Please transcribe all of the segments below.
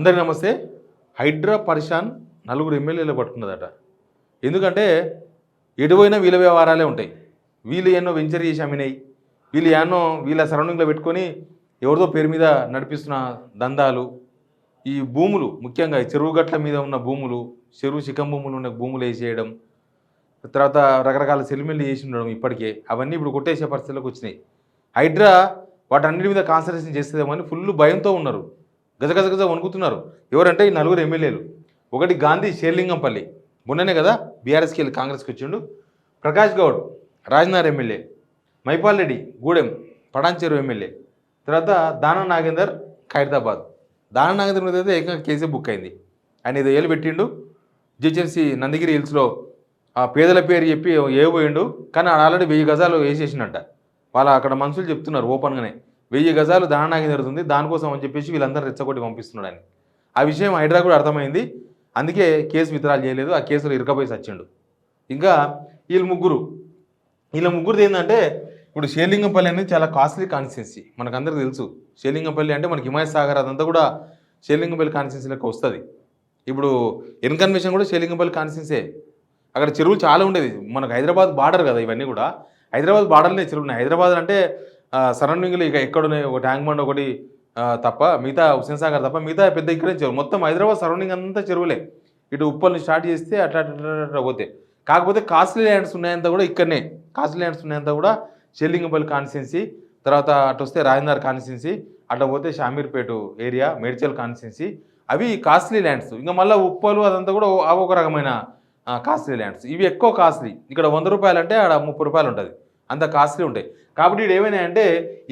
అందరికీ నమస్తే. హైడ్రా పరిషాన్ నలుగురు ఎమ్మెల్యేలు పట్టుకున్నదట. ఎందుకంటే ఎటువైనా వీళ్ళ వ్యవహారాలే ఉంటాయి. వీళ్ళు ఎన్నో వెంచర్ చేసి అమ్మినాయి, వీళ్ళు ఎన్నో వీళ్ళ సరౌండింగ్లో పెట్టుకొని ఎవరిదో పేరు మీద నడిపిస్తున్న దందాలు, ఈ భూములు ముఖ్యంగా చెరువు గట్ల మీద ఉన్న భూములు, చెరువు శిఖం భూములు ఉన్న భూములు వేసేయడం, తర్వాత రకరకాల సెటిల్మెంట్లు చేసి ఉండడం ఇప్పటికే అవన్నీ ఇప్పుడు కొట్టేసే పరిస్థితులకు వచ్చినాయి. హైడ్రా వాటన్నిటి మీద కాన్సన్ట్రేషన్ చేస్తుందేమో అని ఫుల్ భయంతో ఉన్నారు, గజ వణుకుతున్నారు. ఎవరంటే ఈ నలుగురు ఎమ్మెల్యేలు. ఒకటి గాంధీ షేర్లింగంపల్లి, మొన్ననే కదా బీఆర్ఎస్కి వెళ్ళి కాంగ్రెస్కి వచ్చిండు. ప్రకాష్ గౌడ్ రాజనగర్ ఎమ్మెల్యే, మైపాల్ రెడ్డి గూడెం పటాన్చెరు ఎమ్మెల్యే, తర్వాత దానం నాగేందర్ ఖైరతాబాద్. దానం నాగేందర్ మీద అయితే ఏకంగా కేసే బుక్ అయింది. ఆయన ఏదో ఏళ్ళు పెట్టిండు. జిహెచ్ఎంసీ నందిగిరి హిల్స్లో ఆ పేదల పేరు చెప్పి ఏపోయిండు, కానీ ఆల్రెడీ 1000 గజాలు వేసేసినట్ట. వాళ్ళ అక్కడ మనుషులు చెప్తున్నారు ఓపెన్గానే 1000 గజాలు దానాగి జరుగుతుంది, దానికోసం అని చెప్పేసి వీళ్ళందరూ రెచ్చగొట్టి పంపిస్తున్నాడని. ఆ విషయం హైడ్రా కూడా అర్థమైంది, అందుకే కేసు విత్డ్రాల్ చేయలేదు. ఆ కేసులో ఇరకపోయి సచ్చిండు. ఇంకా వీళ్ళ ముగ్గురుది ఏంటంటే, ఇప్పుడు షేర్లింగంపల్లి అనేది చాలా కాస్ట్లీ కాన్స్టిట్యున్సీ, మనకందరికీ తెలుసు. షేర్లింగంపల్లి అంటే మనకి హిమాయత్ సాగర్ అదంతా కూడా షేర్లింగంపల్లి కాన్స్టిట్యున్సీలోకి వస్తుంది. ఇప్పుడు ఎన్కన్వెన్షన్ కూడా షేర్లింగంపల్లి కాన్స్టిట్యున్సీ. అక్కడ చెరువులు చాలా ఉండేది. మనకు హైదరాబాద్ బార్డర్ కదా ఇవన్నీ కూడా, హైదరాబాద్ బార్డర్లో చెరువులు ఉన్నాయి. హైదరాబాద్ అంటే సరౌండింగ్లో ఇక ఎక్కడున్నాయి, ఒక ట్యాంక్ బండ్ ఒకటి తప్ప మిగతా హుస్సేన్ సాగర్ తప్ప మిగతా పెద్ద ఇక్కడే చెరువు. మొత్తం హైదరాబాద్ సరౌండింగ్ అంతా చెరువులే. ఇటు ఉప్పల్ని స్టార్ట్ చేస్తే అట్లా పోతే, కాకపోతే కాస్ట్లీ ల్యాండ్స్ ఉన్నాయంతా కూడా ఇక్కడనే. కాస్ట్లీ ల్యాండ్స్ ఉన్నాయంతా కూడా షేర్లింగంపల్లి కాన్స్టిట్యున్సీ, తర్వాత అటు వస్తే రాజనగర్ కాన్స్టిట్యున్సీ, అట్లా పోతే షామీర్పేట ఏరియా, మేడ్చల్ కాన్స్టిట్యున్సీ, అవి కాస్ట్లీ ల్యాండ్స్. ఇంకా మళ్ళీ ఉప్పలు అదంతా కూడా ఒక రకమైన కాస్ట్లీ ల్యాండ్స్. ఇవి ఎక్కువ కాస్ట్లీ. ఇక్కడ 100 రూపాయలు అంటే ఆడ 30 రూపాయలు ఉంటుంది, అంత కాస్ట్లీ ఉంటాయి. కాబట్టి ఇది ఏమైనా అంటే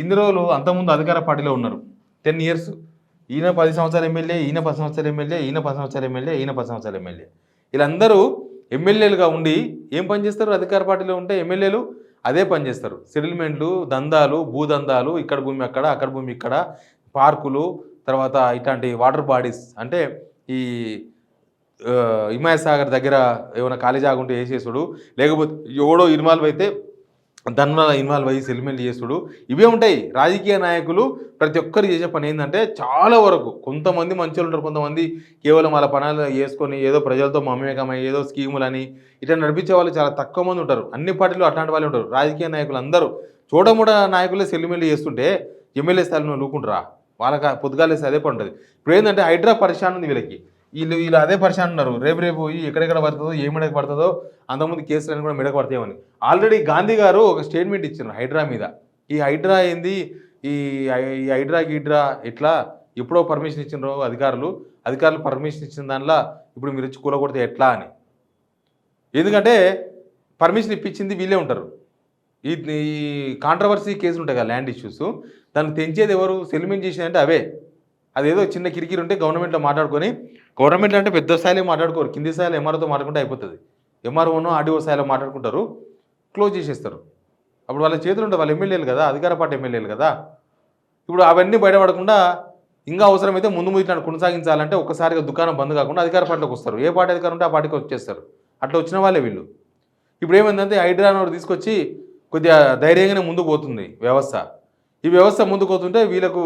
ఇన్ని రోజులు అంతకుముందు అధికార పార్టీలో ఉన్నారు 10 years. ఈయన 10 సంవత్సరాలు ఎమ్మెల్యే, ఈయన 10 సంవత్సరాలు ఎమ్మెల్యే, ఈయన 10 సంవత్సరాలు ఎమ్మెల్యే, ఈయన 10 సంవత్సరాలు ఎమ్మెల్యే. వీళ్ళందరూ ఎమ్మెల్యేలుగా ఉండి ఏం పని చేస్తారు? అధికార పార్టీలో ఉంటే ఎమ్మెల్యేలు అదే పని చేస్తారు. సెటిల్మెంట్లు, దందాలు, భూదందాలు, ఇక్కడ భూమి అక్కడ, అక్కడ భూమి ఇక్కడ, పార్కులు, తర్వాత ఇట్లాంటి వాటర్ బాడీస్. అంటే ఈ హిమాయత్ సాగర్ దగ్గర ఏమైనా ఖాళీ జాగా ఉంటే వేసేసుడు, లేకపోతే ఎవడో ఇన్వాల్వ్ అయితే దానివల్ల ఇన్వాల్వ్ అయ్యి సెటిల్మెంట్ చేసుడు, ఇవే ఉంటాయి. రాజకీయ నాయకులు ప్రతి ఒక్కరు చేసే పని ఏంటంటే, చాలా వరకు కొంతమంది మంచిగా ఉంటారు, కొంతమంది కేవలం వాళ్ళ పనులు చేసుకొని ఏదో ప్రజలతో మమేకమై ఏదో స్కీములని ఇట్లా నడిపించే వాళ్ళు చాలా తక్కువ మంది ఉంటారు. అన్ని పార్టీలు అట్లాంటి వాళ్ళు ఉంటారు. రాజకీయ నాయకులు అందరూ చూడముడ నాయకులే సెటిల్మెంట్ చేస్తుంటే ఎమ్మెల్యే స్థాయిలో లూకుంటారా? వాళ్ళకి పొద్దుగాలేసి అదే పని ఉంటుంది. ఇప్పుడు ఏంటంటే హైడ్రా పరిశాన్ ఉంది వీళ్ళకి. వీళ్ళు అదే పరిశాన్ ఉన్నారు. రేపు పోయి ఎక్కడెక్కడ పడుతుందో, ఏ మెడకు పడుతుందో, అంతకుముందు కేసులన్నీ కూడా మెడకు పడతాయని. ఆల్రెడీ గాంధీ గారు ఒక స్టేట్మెంట్ ఇచ్చారు హైడ్రా మీద. ఈ హైడ్రా ఏంది, ఈ హైడ్రా ఇట్లా ఎప్పుడో పర్మిషన్ ఇచ్చినారో అధికారులు పర్మిషన్ ఇచ్చిన దానిలో ఇప్పుడు మీరు వచ్చి కూలగొడితే ఎట్లా అని. ఎందుకంటే పర్మిషన్ ఇప్పించింది వీళ్ళే ఉంటారు. ఈ కాంట్రవర్సీ కేసులు ఉంటాయి కదా, ల్యాండ్ ఇష్యూస్, దాన్ని తెంచేది ఎవరు? సెటిల్మెంట్ చేసేదంటే అవే. అదేదో చిన్న కిరికిరి ఉంటే గవర్నమెంట్లో మాట్లాడుకొని, గవర్నమెంట్లో అంటే పెద్ద స్థాయిలో మాట్లాడుకోరు, కింది స్థాయిలో ఎంఆర్ఓతో మాట్లాడుకుంటే అయిపోతుంది. ఎంఆర్ఓనో ఆర్డీఓ స్థాయిలో మాట్లాడుకుంటారు, క్లోజ్ చేసేస్తారు. అప్పుడు వాళ్ళ చేతులు ఉంటాయి, వాళ్ళ ఎమ్మెల్యేలు కదా, అధికార పార్టీ ఎమ్మెల్యేలు కదా. ఇప్పుడు అవన్నీ బయటపడకుండా ఇంకా అవసరమైతే ముందు ఇట్లా కొనసాగించాలంటే ఒక్కసారిగా దుకాణం బంద్ కాకుండా అధికార పార్టీలోకి వస్తారు. ఏ పార్టీ అధికారం ఉంటే ఆ పార్టీకి వచ్చేస్తారు. అట్లా వచ్చిన వాళ్ళే వీళ్ళు. ఇప్పుడు ఏమైందంటే హైడ్రాను తీసుకొచ్చి కొద్దిగా ధైర్యంగానే ముందుకు పోతుంది వ్యవస్థ. ఈ వ్యవస్థ ముందుకు పోతుంటే వీళ్ళకు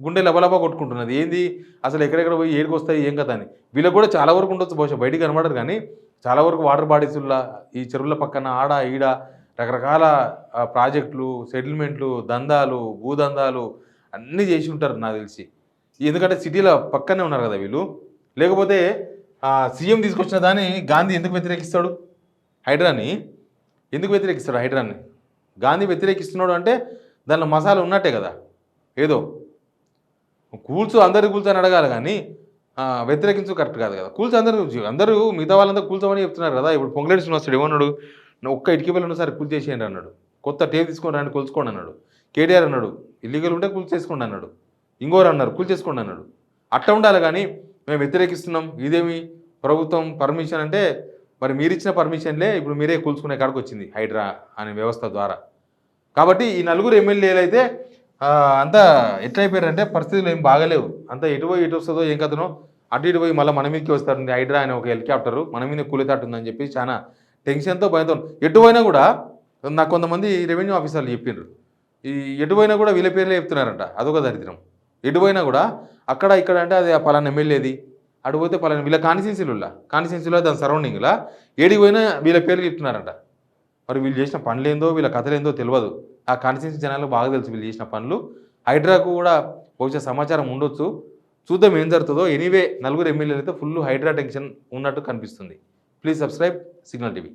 గుండె లబలబా కొట్టుకుంటున్నది. ఏంది అసలు ఎక్కడెక్కడ పోయి ఏడికి వస్తాయి ఏం కదా అని. వీళ్ళకి కూడా చాలా వరకు ఉండొచ్చు, బహుశా బయటికి కనబడరు, కానీ చాలా వరకు వాటర్ బాడీస్లా ఈ చెరువుల పక్కన ఆడ ఈడ రకరకాల ప్రాజెక్టులు, సెటిల్మెంట్లు, దందాలు, భూదందాలు అన్నీ చేసి ఉంటారు నాకు తెలిసి. ఎందుకంటే సిటీల పక్కనే ఉన్నారు కదా వీళ్ళు. లేకపోతే సీఎం తీసుకొచ్చిన దాన్ని గాంధీ ఎందుకు వ్యతిరేకిస్తాడు? హైడ్రాని ఎందుకు వ్యతిరేకిస్తాడు? హైడ్రాని గాంధీ వ్యతిరేకిస్తున్నాడు అంటే దానిలో మసాలా ఉన్నట్టే కదా. ఏదో అందరు కూల్చు అని అడగాలి, కానీ వ్యతిరేకించు కరెక్ట్ కాదు కదా. అందరూ మిగతా వాళ్ళంతా కూల్చోమని చెప్తున్నారు కదా. ఇప్పుడు పొంగులేటి శ్రీనివాసుడు ఏమన్నాడు? ఒక్క ఇటుక పిల్లలు ఒకసారి కూల్ చేసేయండి అన్నాడు. కొత్త టేప్ తీసుకొని రండి కూల్చుకోండి అన్నాడు. కేటీఆర్ అన్నాడు ఇల్లీగల్ ఉంటే కూల్ చేసుకోండి అన్నాడు. ఇంకోరు అన్నారు కూల్ చేసుకోండి అన్నాడు. అట్లా ఉండాలి, కానీ మేము వ్యతిరేకిస్తున్నాం, ఇదేమి ప్రభుత్వం పర్మిషన్ అంటే మరి మీరు ఇచ్చిన పర్మిషన్లే ఇప్పుడు మీరే కూల్చుకునే కాడికి వచ్చింది హైడ్రా అనే వ్యవస్థ ద్వారా. కాబట్టి ఈ నలుగురు ఎమ్మెల్యేలు అయితే అంతా ఎట్లయిపోయారంటే పరిస్థితులు ఏం బాగలేవు. అంతా ఎటు వస్తుందో ఏం కథనో, అటు పోయి మళ్ళీ మన మీదకి వస్తారు. హైడ్రా అనే ఒక హెలికాప్టరు మన మీద కూలితాటు ఉందని చెప్పి చాలా టెన్షన్తో భయంతో ఎటువైనా కూడా. నాకు కొంతమంది రెవెన్యూ ఆఫీసర్లు చెప్పిండ్రు, ఈ ఎటువైనా కూడా వీళ్ళ పేర్లే చెప్తున్నారంట. అదొక దరిద్రం. ఎటు పోయినా కూడా అక్కడ ఇక్కడ అంటే అది ఆ పలానా ఎమ్మెల్యేది, అటు పోతే పలానా వీళ్ళ కాన్స్టిట్యున్సీలో దాని సరౌండింగ్లో ఏడికి పోయినా వీళ్ళ పేర్లు చెప్తున్నారంట. మరి వీళ్ళు చేసిన పనులేందో వీళ్ళ కథలేందో తెలియదు. ఆ కాన్స్టిట్యున్సీ జనాలకు బాగా తెలుసు వీళ్ళు చేసిన పనులు. హైడ్రాకు కూడా బహుశా సమాచారం ఉండొచ్చు. చూద్దాం ఏం జరుగుతుందో. ఎనీవే 4 ఎమ్మెల్యేలు అయితే ఫుల్ హైడ్రా టెన్షన్ ఉన్నట్టు కనిపిస్తుంది. Please subscribe signal TV.